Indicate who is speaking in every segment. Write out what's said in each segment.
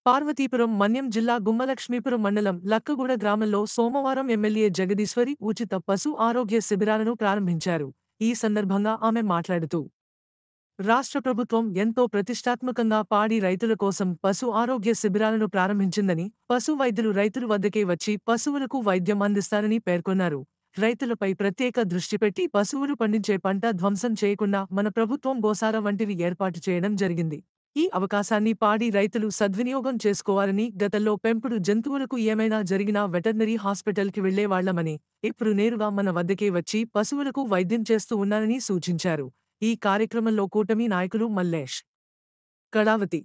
Speaker 1: పార్వతీపురం మన్యం జిల్లా గుమ్మలక్ష్మీపురం మండలం లక్కగూడ గ్రామంలో సోమవారం ఎమ్మెల్యే జగదీశ్వరి ఉచిత పశు ఆరోగ్య శిబిరాలను ప్రారంభించారు. ఈ సందర్భంగా ఆమె మాట్లాడుతూ, రాష్ట్ర ప్రభుత్వం ఎంతో ప్రతిష్టాత్మకంగా పాడి రైతుల కోసం పశు ఆరోగ్య శిబిరాలను ప్రారంభించిందని, పశు వైద్యులు రైతుల వద్దకే వచ్చి పశువులకు వైద్యం అందిస్తారని పేర్కొన్నారు. రైతులపై ప్రత్యేక దృష్టి పెట్టి పశువులు పండించే పంట ధ్వంసం చేయకుండా మన ప్రభుత్వం గోశాల వంటివి ఏర్పాటు చేయడం జరిగింది. ఈ అవకాశాన్ని పాడి రైతులు సద్వినియోగం చేసుకోవాలని, గతంలో పెంపుడు జంతువులకు ఏమైనా జరిగినా వెటర్నరీ హాస్పిటల్కి వెళ్లేవాళ్లమని, ఇప్పుడు నేరుగా మన వద్దకే వచ్చి పశువులకు వైద్యం చేస్తూ ఉన్నారని సూచించారు. ఈ కార్యక్రమంలో కూటమి నాయకులు మల్లేష్, కళావతి,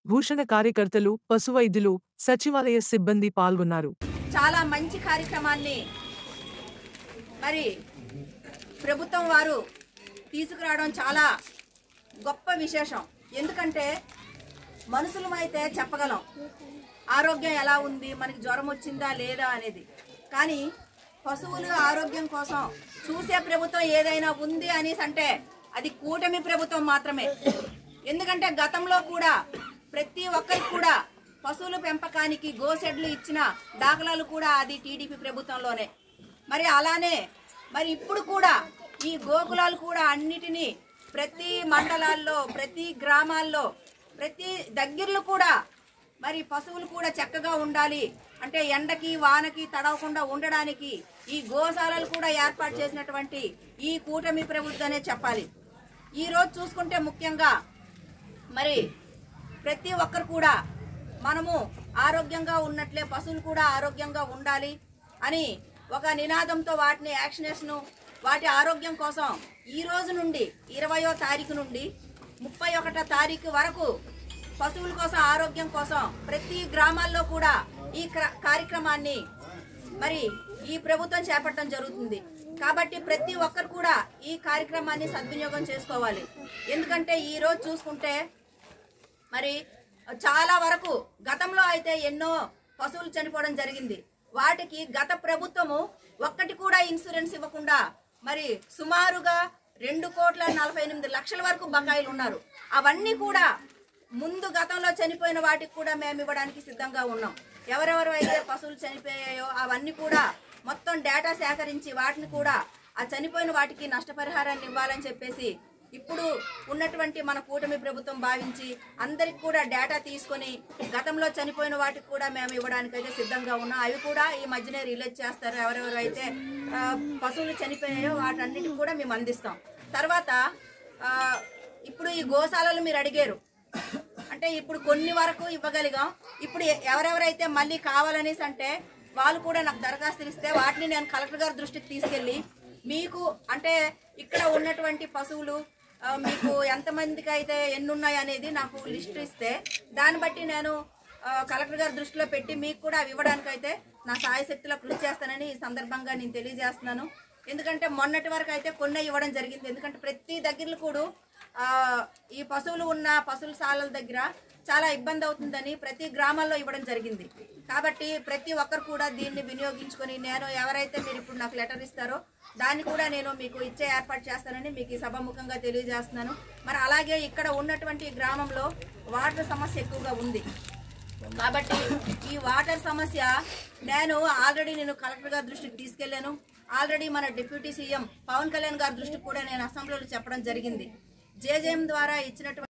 Speaker 1: భూషణ, కార్యకర్తలు, పశువైద్యులు, సచివాలయ సిబ్బంది పాల్గొన్నారు.
Speaker 2: చాలా మంచి కార్యక్రమాన్ని మరి ప్రభుత్వం వారు తీసుకురావడం చాలా గొప్ప విశేషం. ఎందుకంటే మనుషులమైతే చెప్పగలం ఆరోగ్యం ఎలా ఉంది, మనకి జ్వరం వచ్చిందా లేదా అనేది. కానీ పశువుల ఆరోగ్యం కోసం చూసే ప్రభుత్వం ఏదైనా ఉంది అనేసి అంటే అది కూటమి ప్రభుత్వం మాత్రమే. ఎందుకంటే గతంలో కూడా ప్రతి ఒక్కరికి కూడా పశువుల పెంపకానికి గోసెడ్లు ఇచ్చిన దాఖలాలు కూడా అది టీడీపీ ప్రభుత్వంలోనే. మరి అలానే మరి ఇప్పుడు కూడా ఈ గోకులాలు కూడా అన్నిటినీ ప్రతి మండలాల్లో, ప్రతి గ్రామాల్లో, ప్రతి దగ్గరలో కూడా మరి పశువులు కూడా చక్కగా ఉండాలి అంటే ఎండకి వానకి తడవకుండా ఉండడానికి ఈ గోశాలలు కూడా ఏర్పాటు చేసినటువంటి ఈ కూటమి ప్రభుత్వమే చెప్పాలి. ఈరోజు చూసుకుంటే ముఖ్యంగా మరి ప్రతి ఒక్కరు కూడా మనము ఆరోగ్యంగా ఉన్నట్లే పశువులు కూడా ఆరోగ్యంగా ఉండాలి అని ఒక నినాదంతో వాటిని యాక్షనేషన్ వాటి ఆరోగ్యం కోసం ఈ రోజు నుండి 20వ తారీఖు నుండి 31వ తారీఖు వరకు పశువుల కోసం ఆరోగ్యం కోసం ప్రతి గ్రామాల్లో కూడా ఈ కార్యక్రమాన్ని మరి ఈ ప్రభుత్వం చేపట్టడం జరుగుతుంది. కాబట్టి ప్రతి ఒక్కరు కూడా ఈ కార్యక్రమాన్ని సద్వినియోగం చేసుకోవాలి. ఎందుకంటే ఈ రోజు చూసుకుంటే మరి చాలా వరకు గతంలో అయితే ఎన్నో పశువులు చనిపోవడం జరిగింది. వాటికి గత ప్రభుత్వము ఒక్కటి కూడా ఇన్సూరెన్స్ ఇవ్వకుండా మరి సుమారుగా 2,48,00,000 వరకు బకాయిలు ఉన్నారు. అవన్నీ కూడా ముందు గతంలో చనిపోయిన వాటికి కూడా మేము ఇవ్వడానికి సిద్ధంగా ఉన్నాం. ఎవరెవరు అయితే పశువులు చనిపోయాయో అవన్నీ కూడా మొత్తం డేటా సేకరించి వాటిని కూడా ఆ చనిపోయిన వాటికి నష్టపరిహారాన్ని ఇవ్వాలని చెప్పేసి ఇప్పుడు ఉన్నటువంటి మన కూటమి ప్రభుత్వం భావించి అందరికి కూడా డేటా తీసుకొని గతంలో చనిపోయిన వాటికి కూడా మేము ఇవ్వడానికైతే సిద్ధంగా ఉన్నాం. అవి కూడా ఈ మధ్యనే రిలీజ్ చేస్తారు. ఎవరెవరు అయితే పశువులు చనిపోయాయో వాటన్నిటికి కూడా మేము అందిస్తాం. తర్వాత ఇప్పుడు ఈ గోశాలలు మీరు అడిగారు అంటే ఇప్పుడు కొన్ని వరకు ఇవ్వగలిగాం. ఇప్పుడు ఎవరెవరైతే మళ్ళీ కావాలనేసి అంటే వాళ్ళు కూడా నాకు దరఖాస్తులు ఇస్తే వాటిని నేను కలెక్టర్ గారి దృష్టికి తీసుకెళ్ళి మీకు అంటే ఇక్కడ ఉన్నటువంటి పశువులు మీకు ఎంతమందికి అయితే ఎన్నున్నాయి అనేది నాకు లిస్ట్ ఇస్తే దాన్ని బట్టి నేను కలెక్టర్ గారి దృష్టిలో పెట్టి మీకు కూడా అవి ఇవ్వడానికైతే నా సాయశక్తిలో కృషి చేస్తానని ఈ సందర్భంగా నేను తెలియజేస్తున్నాను. ఎందుకంటే మొన్నటి వరకు అయితే కొన్ని ఇవ్వడం జరిగింది. ఎందుకంటే ప్రతి దగ్గరలో కూడా ఈ పశువులు ఉన్న పశువుల శాలల దగ్గర చాలా ఇబ్బంది అవుతుందని ప్రతి గ్రామాల్లో ఇవ్వడం జరిగింది. కాబట్టి ప్రతి ఒక్కరు కూడా దీన్ని వినియోగించుకొని నేను ఎవరైతే మీరు ఇప్పుడు నాకు లెటర్ ఇస్తారో దాన్ని కూడా నేను మీకు ఇచ్చే ఏర్పాటు చేస్తానని మీకు ఈ సభాముఖంగా తెలియజేస్తున్నాను. మరి అలాగే ఇక్కడ ఉన్నటువంటి గ్రామంలో వాటర్ సమస్య ఎక్కువగా ఉంది. కాబట్టి ఈ వాటర్ సమస్య నేను ఆల్రెడీ కలెక్టర్ గారి దృష్టికి తీసుకెళ్లాను. ఆల్రెడీ మన డిప్యూటీ సీఎం పవన్ కళ్యాణ్ గారి దృష్టికి కూడా నేను అసెంబ్లీలో చెప్పడం జరిగింది. జేజేఎం ద్వారా ఇచ్చినటువంటి